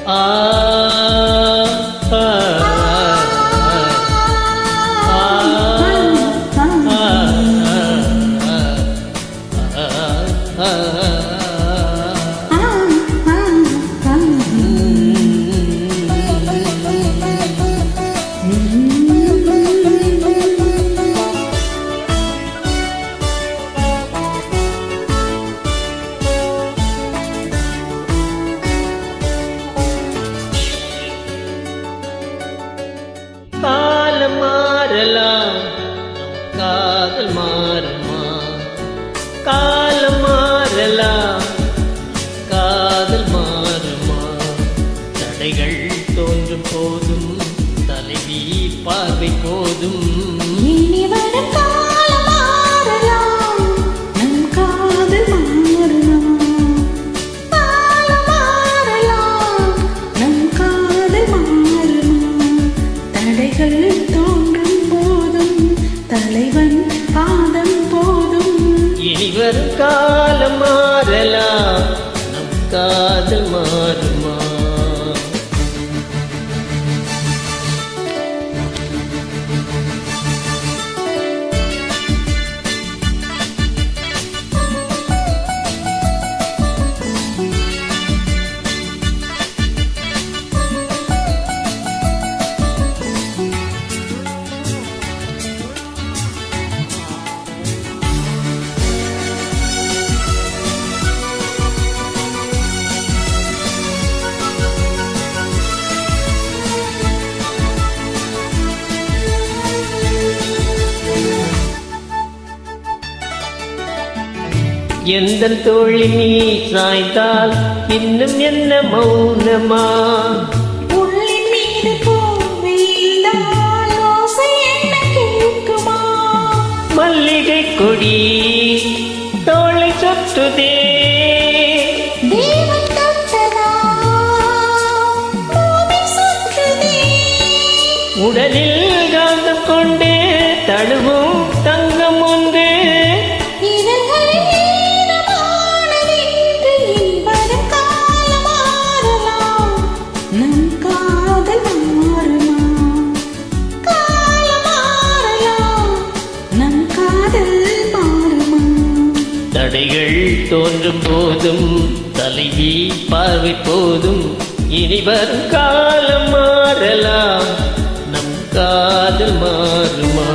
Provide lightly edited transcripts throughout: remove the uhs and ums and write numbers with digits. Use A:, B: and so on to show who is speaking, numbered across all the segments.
A: ஆ ஆ காலம் மாறலாம் காதல் மாறுமா காலம் மாறலாம் காதல் மாறுமா தடைகள் தோன்றும் போதும் தலைவி பார்வை போதும்
B: தோன்றும் போதும் தலைவன் பாதம் போதும்
A: இனிவர் காலம் மாறலாம் நம் காதல் மாறுமா எந்த தோழி நீ சாய்ந்தால் இன்னும் என்ன மௌனமா
B: உள்ளின் மீது போவீழ்ந்தால் ஓசை என்ன கேட்குமா
A: மல்லிகை கொடி தோளை சுற்றுதே
B: தேவன் தொட்டதா பூமி சுற்றுதே
A: உடலில் காந்தம் கொண்டு தழுவும் தங்கம் ஒன்று தடைகள் தோன்றும் போதும் தலைவி பார்வை போதும் இனிவர் காலம் மாறலாம் நம் காதல் மாறுமா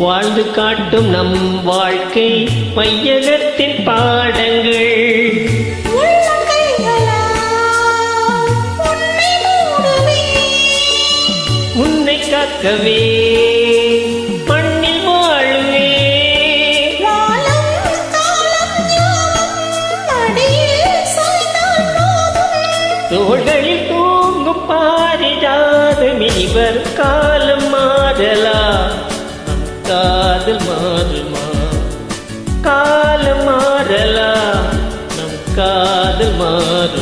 A: வாழ்ந்து காட்டும் நம் வாழ்க்கை மையகத்தின் பாடங்கள் உன்னை காக்கவே மண்ணில் வாழுவே தோள்களில் தூங்கும் பாரிஜாதம் இவர் காலம் மாறலாம் காதல் மாறுமா காலம் மாறலாம் நம் காதல் மாறுமா